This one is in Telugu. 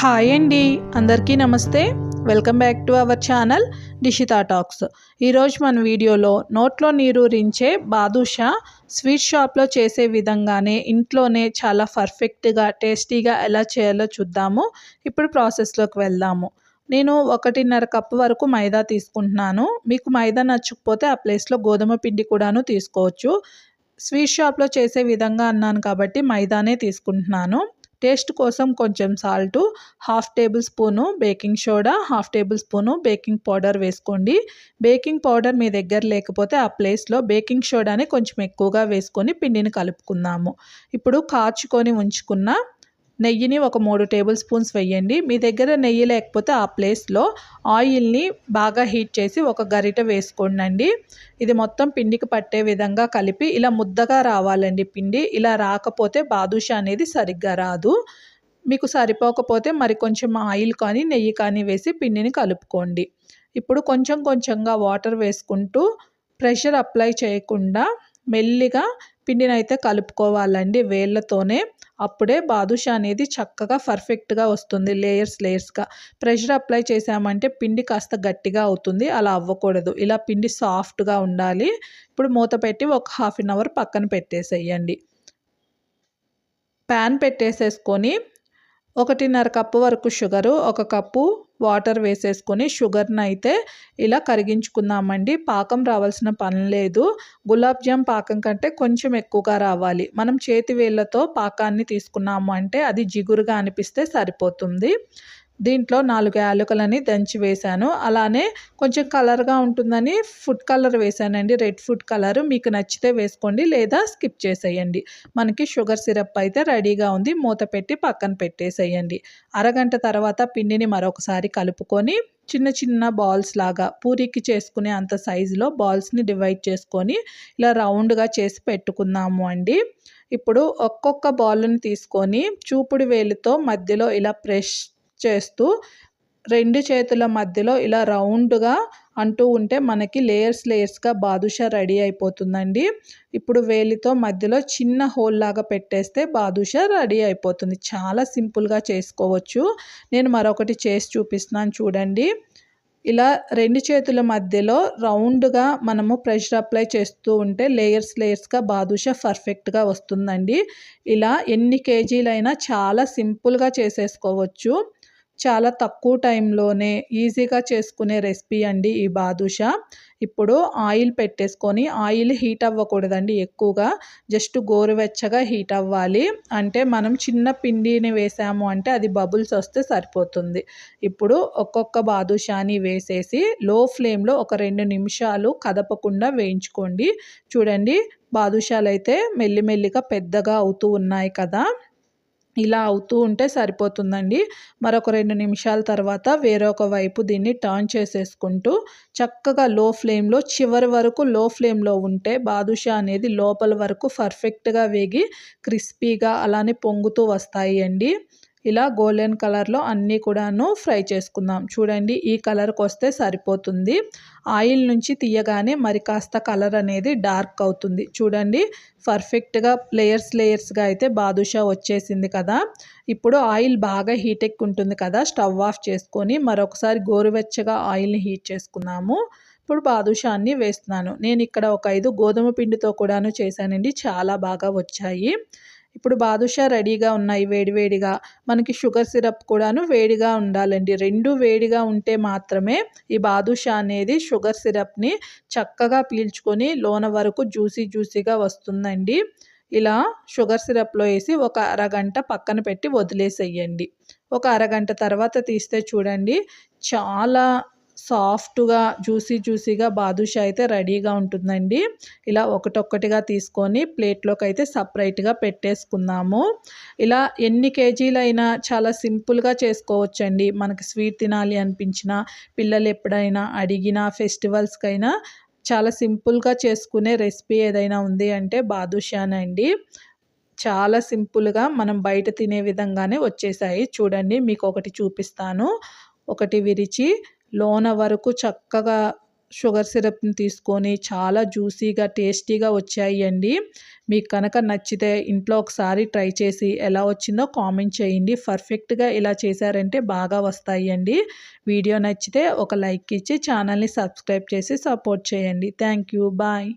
హాయ్ అండి, అందరికీ నమస్తే. Welcome back to our channel Dishita talks. ఈరోజు మన వీడియోలో నోట్లో నీరూరించే బాదుషా స్వీట్ షాప్లో చేసే విధంగానే ఇంట్లోనే చాలా పర్ఫెక్ట్గా టేస్టీగా ఎలా చేయాలో చూద్దాము. ఇప్పుడు ప్రాసెస్లోకి వెళ్దాము. నేను 1.5 కప్పు వరకు మైదా తీసుకుంటున్నాను. మీకు మైదా నచ్చకపోతే ఆ ప్లేస్లో గోధుమ పిండి కూడాను తీసుకోవచ్చు. స్వీట్ షాప్లో చేసే విధంగా అన్నాను కాబట్టి మైదానే తీసుకుంటున్నాను. టేస్ట్ కోసం కొంచెం salt, half table spoon baking soda, half table spoon baking powder వేసుకోండి. బేకింగ్ పౌడర్ మీ దగ్గర లేకపోతే ఆ ప్లేస్లో బేకింగ్ సోడాని కొంచెం ఎక్కువగా వేసుకొని పిండిని కలుపుకుందాము. ఇప్పుడు కాచుకొని ఉంచుకున్న నెయ్యిని ఒక 3 టేబుల్ స్పూన్స్ వేయండి. మీ దగ్గర నెయ్యి లేకపోతే ఆ ప్లేస్లో ఆయిల్ని బాగా హీట్ చేసి ఒక గరిటె వేసుకోండి. ఇది మొత్తం పిండికి పట్టే విధంగా కలిపి ఇలా ముద్దగా రావాలండి పిండి. ఇలా రాకపోతే బాదుషా అనేది సరిగ్గా రాదు. మీకు సరిపోకపోతే మరి కొంచెం ఆయిల్ కానీ నెయ్యి కానీ వేసి పిండిని కలుపుకోండి. ఇప్పుడు కొంచెం కొంచెంగా వాటర్ వేసుకుంటూ ప్రెషర్ అప్లై చేయకుండా మెల్లిగా పిండిని అయితే కలుపుకోవాలండి వేళ్ళతోనే. అప్పుడే బాదుషా అనేది చక్కగా పర్ఫెక్ట్గా వస్తుంది, లేయర్స్గా. ప్రెషర్ అప్లై చేసామంటే పిండి కాస్త గట్టిగా అవుతుంది, అలా అవ్వకూడదు. ఇలా పిండి సాఫ్ట్గా ఉండాలి. ఇప్పుడు మూత పెట్టి ఒక 1/2 అవర్ పక్కన పెట్టేసేయండి. ప్యాన్ పెట్టేసేసుకొని 1.5 కప్పు వరకు షుగరు, 1 కప్పు వాటర్ వేసేసుకొని షుగర్ని అయితే ఇలా కరిగించుకుందామండి. పాకం రావాల్సిన పని లేదు. గులాబ్ జామ్ పాకం కంటే కొంచెం ఎక్కువగా రావాలి. మనం చేతి వేళ్ళతో పాకాన్ని తీసుకున్నాము అంటే అది జిగురుగా అనిపిస్తే సరిపోతుంది. దీంట్లో 4 యాలకులని దంచి వేశాను. అలానే కొంచెం కలర్గా ఉంటుందని ఫుడ్ కలర్ వేశానండి, రెడ్ ఫుడ్ కలర్. మీకు నచ్చితే వేసుకోండి, లేదా స్కిప్ చేసేయండి. మనకి షుగర్ సిరప్ అయితే రెడీగా ఉంది. మూత పెట్టి పక్కన పెట్టేసేయండి. అరగంట తర్వాత పిండిని మరొకసారి కలుపుకొని చిన్న చిన్న బాల్స్ లాగా పూరీకి చేసుకునే అంత సైజులో బాల్స్ని డివైడ్ చేసుకొని ఇలా రౌండ్గా చేసి పెట్టుకుందాము అండి. ఇప్పుడు ఒక్కొక్క బాల్ని తీసుకొని చూపుడు వేలితో మధ్యలో ఇలా ప్రెస్ చేస్తూ 2 చేతుల మధ్యలో ఇలా రౌండ్గా అంటూ ఉంటే మనకి లేయర్స్గా బాదుషా రెడీ అయిపోతుందండి. ఇప్పుడు వేలితో మధ్యలో చిన్న హోల్ లాగా పెట్టేస్తే బాదుషా రెడీ అయిపోతుంది. చాలా సింపుల్గా చేసుకోవచ్చు. నేను మరొకటి చేసి చూపిస్తున్నాను చూడండి. ఇలా 2 చేతుల మధ్యలో రౌండ్గా మనము ప్రెషర్ అప్లై చేస్తూ ఉంటే లేయర్స్గా బాదుషా పర్ఫెక్ట్గా వస్తుందండి. ఇలా ఎన్ని కేజీలైనా చాలా సింపుల్గా చేసేసుకోవచ్చు. చాలా తక్కువ టైంలోనే ఈజీగా చేసుకునే రెసిపీ అండి ఈ బాదుషా. ఇప్పుడు ఆయిల్ పెట్టేసుకొని, ఆయిల్ హీట్ అవ్వకూడదండి ఎక్కువగా, జస్ట్ గోరువెచ్చగా హీట్ అవ్వాలి. అంటే మనం చిన్న పిండిని వేసాము అంటే అది బబుల్స్ వస్తే సరిపోతుంది. ఇప్పుడు ఒక్కొక్క బాదుషాని వేసేసి లో ఫ్లేమ్లో ఒక 2 నిమిషాలు కదపకుండా వేయించుకోండి. చూడండి, బాదుషాలు అయితే మెల్లిమెల్లిగా పెద్దగా అవుతూ ఉన్నాయి కదా. ఇలా అవుతూ ఉంటే సరిపోతుందండి. మరొక 2 నిమిషాల తర్వాత వేరొక వైపు దీన్ని టర్న్ చేసేసుకుంటూ చక్కగా లో ఫ్లేమ్లో చివరి వరకు లో ఫ్లేమ్లో ఉంటే బాదుషా అనేది లోపల వరకు పర్ఫెక్ట్గా వేగి క్రిస్పీగా అలానే పొంగుతూ వస్తాయి అండి. ఇలా గోల్డెన్ కలర్లో అన్నీ కూడాను ఫ్రై చేసుకుందాం. చూడండి, ఈ కలర్కి వస్తే సరిపోతుంది. ఆయిల్ నుంచి తీయగానే మరి కాస్త కలర్ అనేది డార్క్ అవుతుంది. చూడండి, పర్ఫెక్ట్గా లేయర్స్గా అయితే బాదుషా వచ్చేసింది కదా. ఇప్పుడు ఆయిల్ బాగా హీట్ ఎక్కుంటుంది కదా, స్టవ్ ఆఫ్ చేసుకొని మరొకసారి గోరువెచ్చగా ఆయిల్ని హీట్ చేసుకున్నాము. ఇప్పుడు బాదుషాన్ని వేస్తున్నాను. నేను ఇక్కడ ఒక 5 గోధుమ పిండితో కూడాను చేశానండి, చాలా బాగా వచ్చాయి. ఇప్పుడు బాదుషా రెడీగా ఉన్నాయి వేడివేడిగా. మనకి షుగర్ సిరప్ కూడాను వేడిగా ఉండాలండి. 2 వేడిగా ఉంటే మాత్రమే ఈ బాదుషా అనేది షుగర్ సిరప్ని చక్కగా పీల్చుకొని లోన వరకు జ్యూసీగా వస్తుందండి. ఇలా షుగర్ సిరప్లో వేసి ఒక అరగంట పక్కన పెట్టి వదిలేసేయండి. ఒక అరగంట తర్వాత తీస్తే చూడండి, చాలా సాఫ్ట్గా జ్యూసీగా బాదుషా అయితే రెడీగా ఉంటుందండి. ఇలా ఒకటొక్కటిగా తీసుకొని ప్లేట్లోకి అయితే సపరేట్గా పెట్టేసుకుందాము. ఇలా ఎన్ని కేజీలైనా చాలా సింపుల్గా చేసుకోవచ్చండి. మనకి స్వీట్ తినాలి అనిపించినా, పిల్లలు ఎప్పుడైనా అడిగినా, ఫెస్టివల్స్కైనా చాలా సింపుల్గా చేసుకునే రెసిపీ ఏదైనా ఉంది అంటే బాదుషానండి. చాలా సింపుల్గా మనం బయట తినే విధంగానే వచ్చేసాయి. చూడండి, మీకు ఒకటి చూపిస్తాను. ఒకటి విరిచి లోన వరకు చక్కగా షుగర్ సిరప్ని తీసుకొని చాలా జ్యూసీగా టేస్టీగా వచ్చాయండి. మీకు కనుక నచ్చితే ఇంట్లో ఒకసారి ట్రై చేసి ఎలా వచ్చిందో కామెంట్ చేయండి. పర్ఫెక్ట్గా ఇలా చేశారంటే బాగా వస్తాయండి. వీడియో నచ్చితే ఒక లైక్ ఇచ్చి ఛానల్ని సబ్స్క్రైబ్ చేసి సపోర్ట్ చేయండి. Thank you. బాయ్.